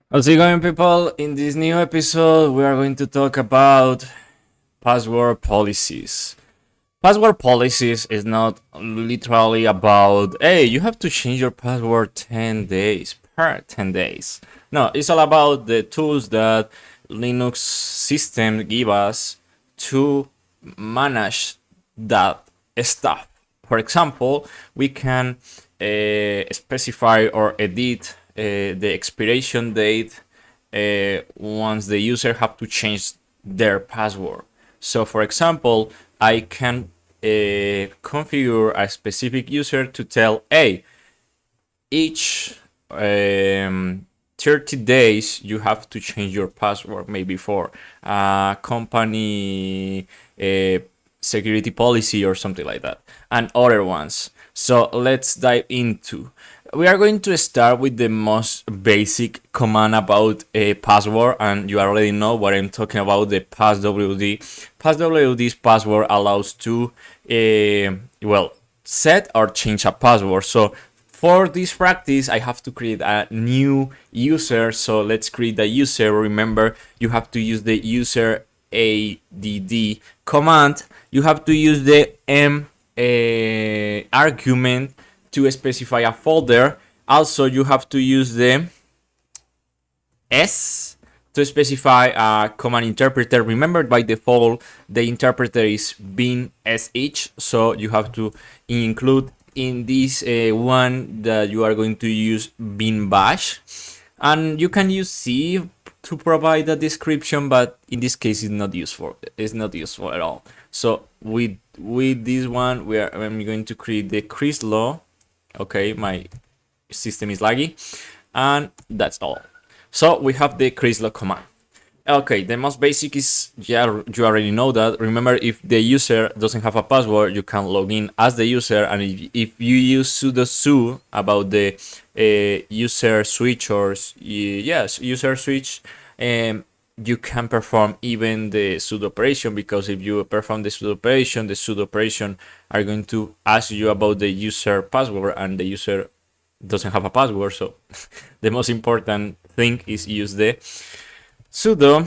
How's it going, people? In this new episode, we are going to talk about password policies. Password policies is not literally about, hey, you have to change your password 10 days per 10 days. No, it's all about the tools that Linux system give us to manage that stuff. For example, we can specify or edit the expiration date once the user have to change their password. So, for example, I can configure a specific user to tell, hey, each 30 days you have to change your password, maybe for company security policy or something like that, and other ones. So let's dive into. We are going to start with the most basic command about a password, and you already know what I'm talking about, the passwd. Passwd's password allows to set or change a password. So for this practice, I have to create a new user. So let's create a user. Remember, you have to use the user add command. You have to use the m argument to specify a folder. Also, you have to use the s to specify a command interpreter. Remember, by default, the interpreter is bin sh, so you have to include in this one that you are going to use bin bash, and you can use c to provide a description, but in this case it's not useful. It's not useful at all. So with this one, I'm going to create the Crislo. Okay, my system is laggy, and that's all. So we have the Crislo command. Okay, the most basic is, yeah, you already know that. Remember, if the user doesn't have a password, you can log in as the user, and if you use sudo su about the user switch or yes, user switch, you can perform even the sudo operation, because if you perform the sudo operation are going to ask you about the user password, and the user doesn't have a password. So the most important thing is use the sudo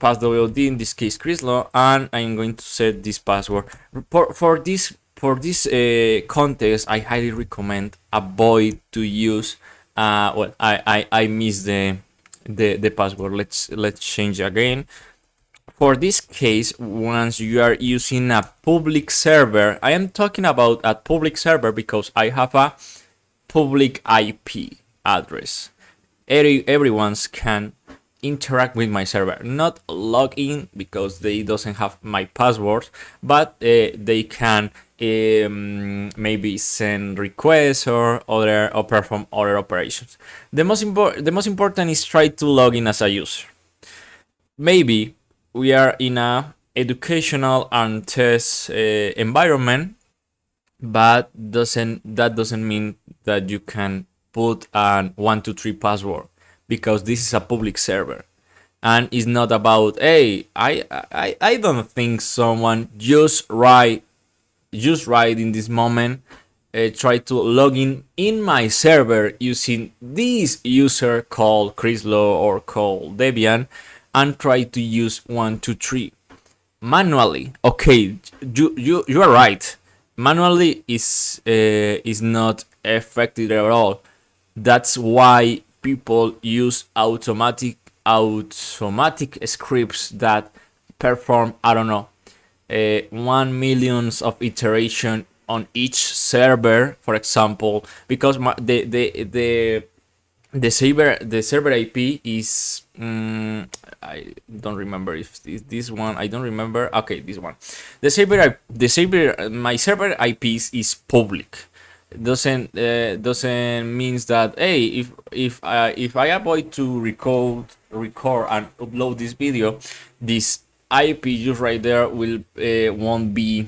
passwd, in this case Crislo, and I'm going to set this password. For this context, I highly recommend avoid to use I miss the password. Let's change again. For this case, once you are using a public server, I am talking about a public server because I have a public IP address. Everyone can interact with my server, not log in because they doesn't have my password, but they can maybe send requests or perform other operations. The most important is try to log in as a user. Maybe we are in a educational and test environment, but that doesn't mean that you can put an 123 password, because this is a public server, and it's not about, hey, I don't think someone just right in this moment try to log in my server using this user called Crislo or called Debian, and try to use 123 manually. Okay, you are right. Manually is not effective at all. That's why people use automatic scripts that perform, I don't know, 1 millions of iteration on each server, for example, because the server IP is I don't remember if it's this one. I don't remember. Okay, this one. My server IP is public. Doesn't means that, hey, if I avoid to record and upload this video, this IP just right there will won't be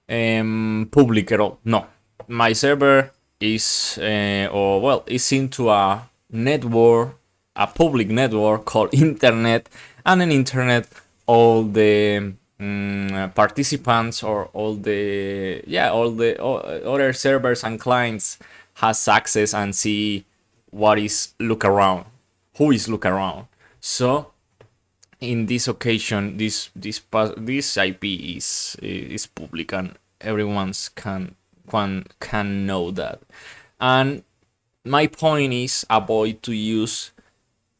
public at all. No, my server is is into a network, a public network called internet, and in internet all the participants, or all the other servers and clients has access and see what is look around, who is look around. So in this occasion, this IP is public and everyone's can know that. And my point is avoid to use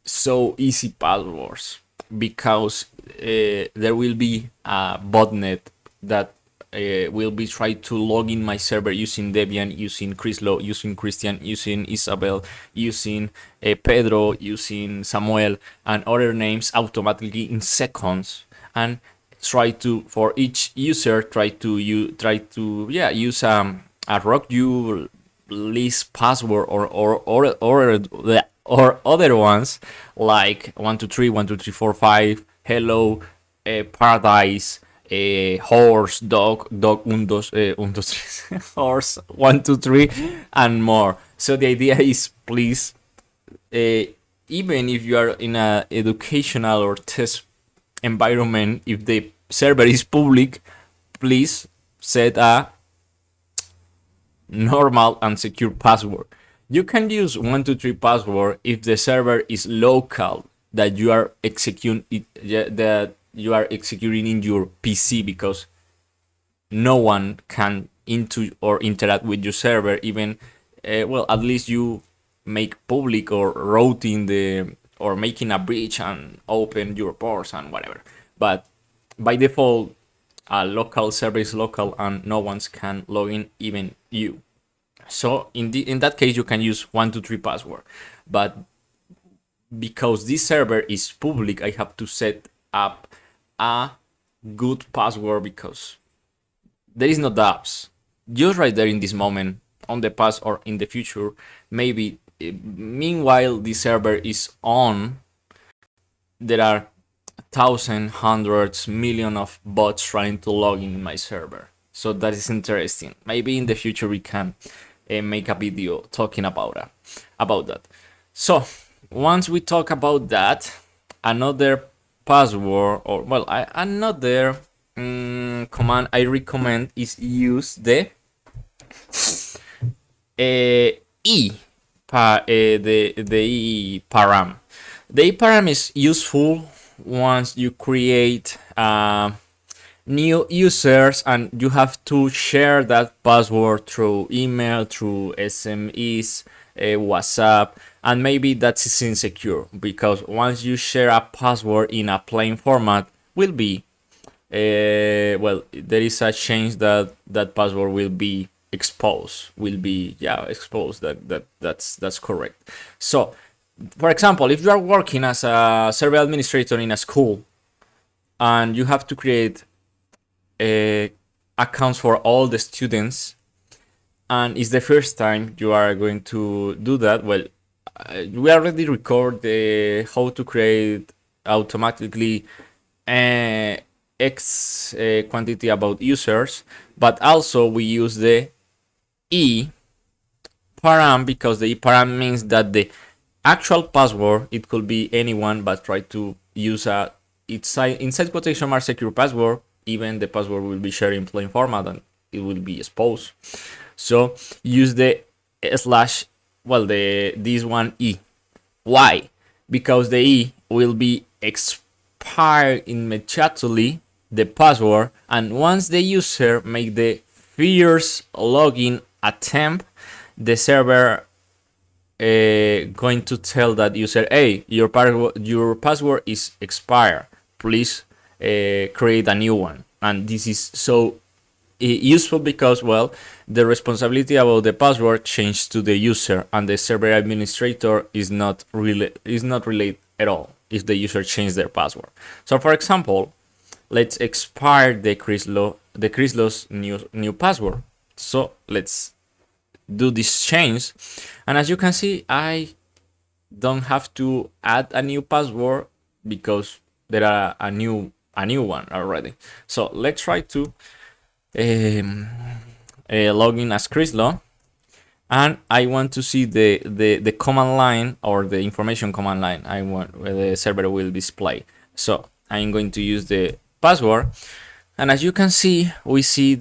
so easy passwords, because there will be a botnet that will be trying to log in my server using Debian, using Chryslo, using Christian, using Isabel, using Pedro, using Samuel, and other names automatically in seconds, and try to, for each user, try to use a rock you list password or other ones like 123 12345 hello, paradise, horse, dog, horse, 123, and more. So the idea is, please, even if you are in a educational or test environment, if the server is public, please set a normal and secure password. You can use 123 password if the server is local, that you are executing in your PC, because no one can into or interact with your server, even at least you make public or routing or making a bridge and open your ports and whatever. But by default, a local server is local and no one can log in, even you. So in that case, you can use 123 password. But because this server is public, I have to set up a good password, because there is no Devops. Just right there in this moment, on the past or in the future, maybe meanwhile the server is on, there are thousands, hundreds, millions of bots trying to log in my server. So that is interesting. Maybe in the future we can make a video talking about that. So once we talk about that, another password, or another command I recommend is use the the E param. The E param is useful once you create new users and you have to share that password through email, through SMS, WhatsApp, and maybe that's insecure, because once you share a password in a plain format, will be there is a chance that that password will be exposed. That's correct. So for example, if you are working as a server administrator in a school and you have to create accounts for all the students, and it's the first time you are going to do that, we already record how to create automatically X quantity about users, but also we use the E param, because the E param means that the actual password, it could be anyone, but try to use a inside quotation mark secure password. Even the password will be shared in plain format and it will be exposed. So use the slash, this one E. Why? Because the E will be expired immediately, the password, and once the user make the first login attempt, the server going to tell that user, hey, your password is expired, please create a new one. And this is so useful because, the responsibility about the password changed to the user, and the server administrator is not related at all if the user changed their password. So for example, let's expire the Chryslo's new password. So let's do this change, and as you can see, I don't have to add a new password because there are a new one already. So let's try to log in as Chryslo, and I want to see the command line, or the information command line I want where the server will display. So I'm going to use the password, and as you can see, we see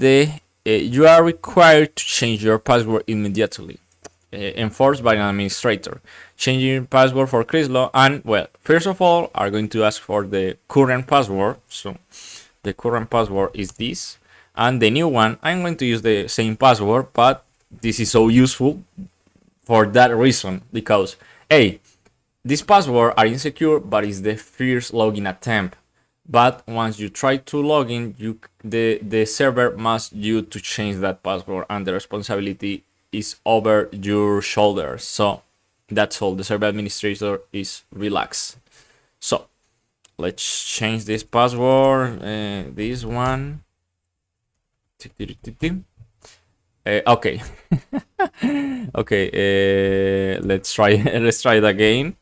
you are required to change your password immediately. enforced by an administrator. Changing password for Crislo, and well, first of all, are going to ask for the current password. So the current password is this, and the new one, I'm going to use the same password, but this is so useful for that reason, because hey, these passwords are insecure, but it's the first login attempt. But once you try to log in, the server must you to change that password, and the responsibility is over your shoulders. So that's all. The server administrator is relaxed. So let's change this password. This one. Okay. Okay. Let's try. Let's try it again.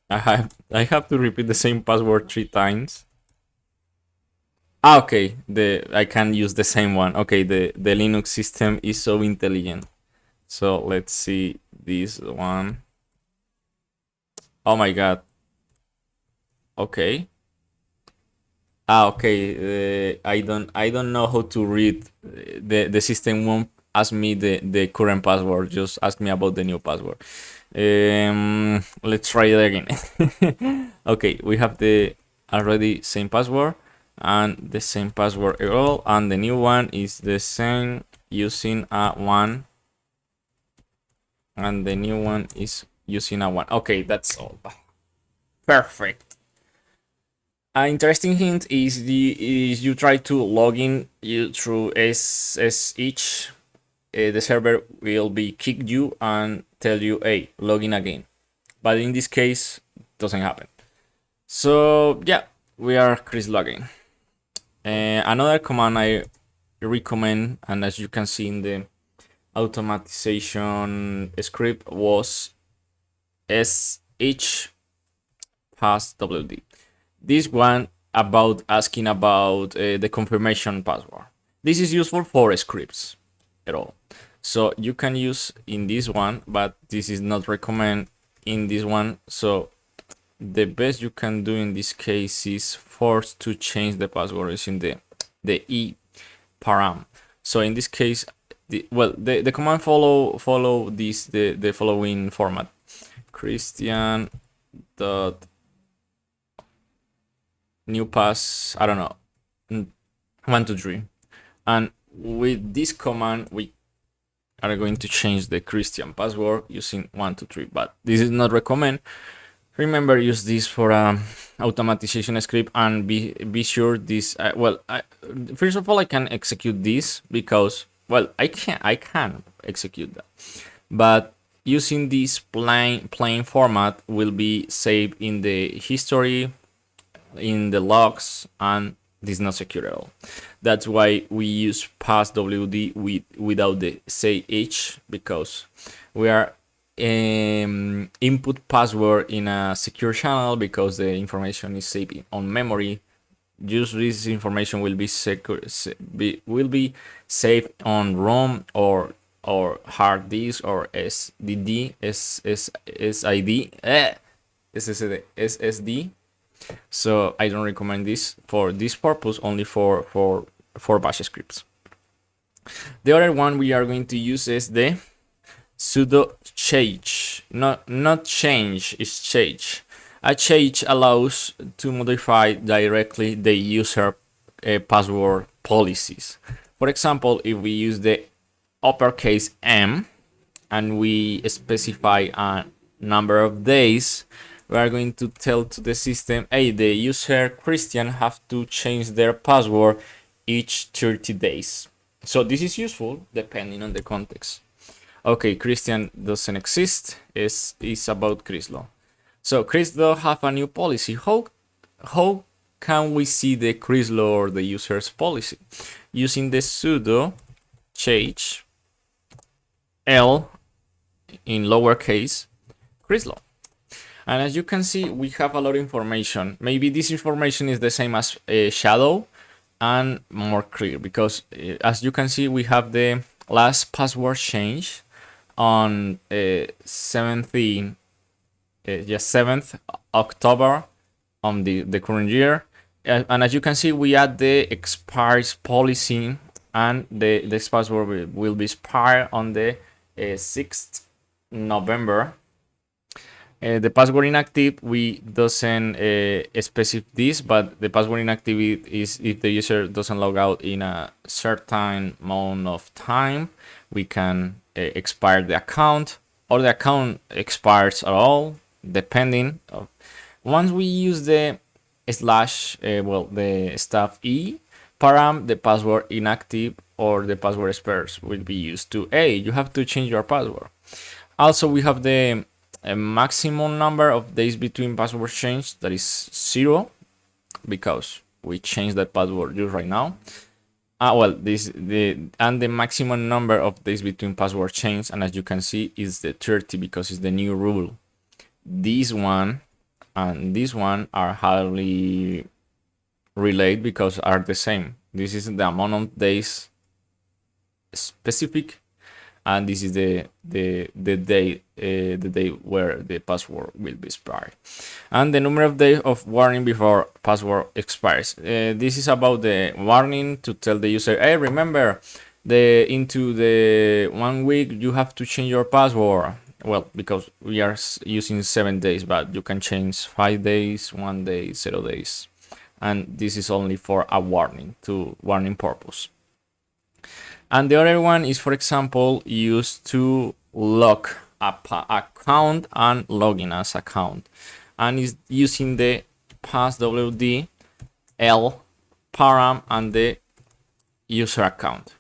I have to repeat the same password 3 times. Okay, I can use the same one. Okay, the Linux system is so intelligent. So let's see this one. Oh my god. Okay. Okay. I don't know how to read. The system won't ask me the current password. Just ask me about the new password. Let's try it again. Okay, we have the already same password and the same password at all, and the new one is the same using a 1, and the new one is using a 1. Okay, that's all. Perfect. An interesting hint is you try to log in through SSH. The server will be kick you and tell you, hey, log in again. But in this case, doesn't happen. So yeah, we are Chris logging. Another command I recommend, and as you can see in the automatization script, was sh pass wd. This one about asking about the confirmation password. This is useful for scripts at all. So you can use in this one, but this is not recommended in this one. So the best you can do in this case is force to change the password using the e param. So in this case, the command follow this the following format: Christian dot new pass, I don't know, 1 2 3, and with this command we are going to change the Christian password using 1 2 3, but this is not recommend. Remember, use this for automatization script, and be sure this first of all, I can execute this because, well, I can execute that, but using this plain format will be saved in the history, in the logs, and this is not secure at all. That's why we use passwd without the ch, because we are input password in a secure channel, because the information is saved on memory. Just this information will be saved on ROM or hard disk or SSD. So I don't recommend this for this purpose, only for bash scripts. The other one we are going to use is the sudo change. Not change, is change. A change allows to modify directly the user password policies. For example, if we use the uppercase M and we specify a number of days, we are going to tell to the system, hey, the user Christian have to change their password each 30 days. So this is useful depending on the context. Okay, Christian doesn't exist. Is about Crislo. So Crislo have a new policy. How can we see the Crislo or the user's policy? Using the sudo change L in lowercase Crislo. And as you can see, we have a lot of information. Maybe this information is the same as shadow and more clear, because as you can see, we have the last password change on 7th October on the current year. And as you can see, we add the expires policy, and this password will be expired on the 6th November. The password inactive, we doesn't specify this, but the password inactive is if the user doesn't log out in a certain amount of time, we can expire the account, or the account expires at all, depending. Once we use the slash, the staff E param, the password inactive or the password spares will be used to, hey, you have to change your password. Also, we have the maximum number of days between password change, that is 0, because we changed that password just right now. The maximum number of days between password change, and as you can see, is the 30 because it's the new rule. This one and this one are highly related because are the same. This is the amount of days specific, and this is the day where the password will be expired, and the number of days of warning before password expires. This is about the warning to tell the user, hey, remember, into the 1 week you have to change your password. Well, because we are using 7 days, but you can change 5 days, 1 day, 0 days, and this is only for a warning purpose. And the other one is, for example, used to lock account and login as account, and is using the passwd L param and the user account.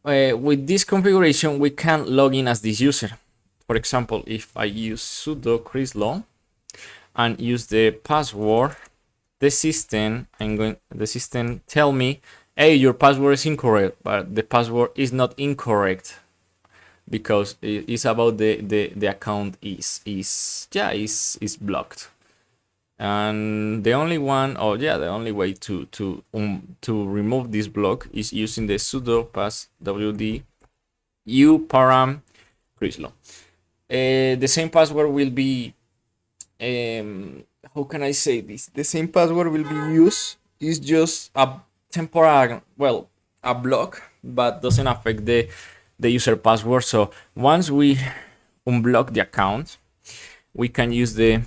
With this configuration, we can log in as this user. For example, if I use sudo chrislo and use the password, the system tell me, hey, your password is incorrect, but the password is not incorrect because it's about the account is blocked. And the only way to remove this block is using the sudo passwd u param chrislo. The same password will be how can I say this? The same password will be used. It's just a temporary, a block, but doesn't affect the user password. So once we unblock the account, we can use the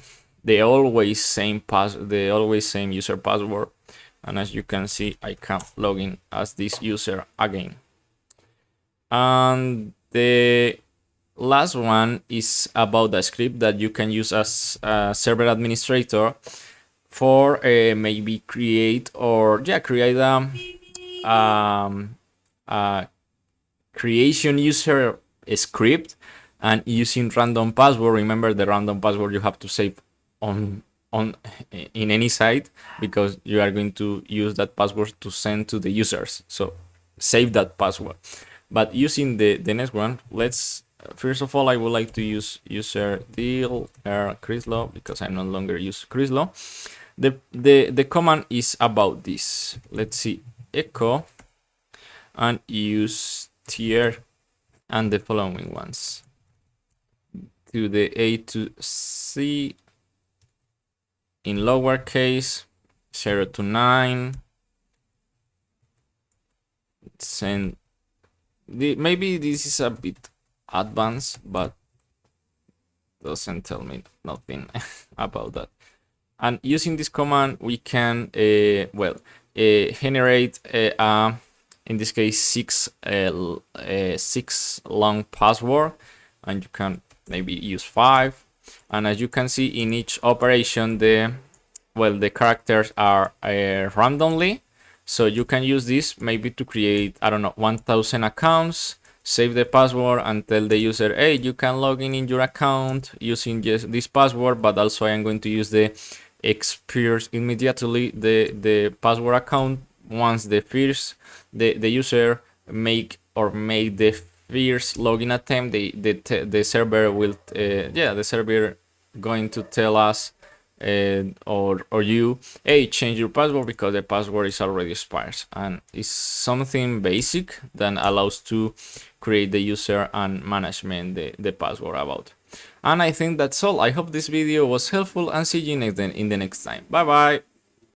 always same user password, and as you can see, I can log in as this user again. And the last one is about the script that you can use as a server administrator for maybe create a creation user script, and using random password. Remember, the random password you have to save in any site, because you are going to use that password to send to the users. So save that password. But using the next one, first of all, I would like to use user deal chrislo, because I no longer use chrislo. The command is about this. Let's see, echo, and use tier and the following ones to the A to C in lowercase, 0 to 9. Send maybe this is a bit advanced, but doesn't tell me nothing about that. And using this command, we can generate in this case 6 long password, and you can maybe use 5. And as you can see, in each operation, the characters are randomly. So you can use this maybe to create, I don't know, 1000 accounts, save the password, and tell the user, hey, you can log in your account using just this password, but also I am going to use the expires immediately the password account once the user make the first login attempt. The server will the server going to tell us or you, hey, change your password because the password is already expired, and it's something basic that allows to create the user and management the password about. And I think that's all. I hope this video was helpful, and see you in the next time. Bye bye.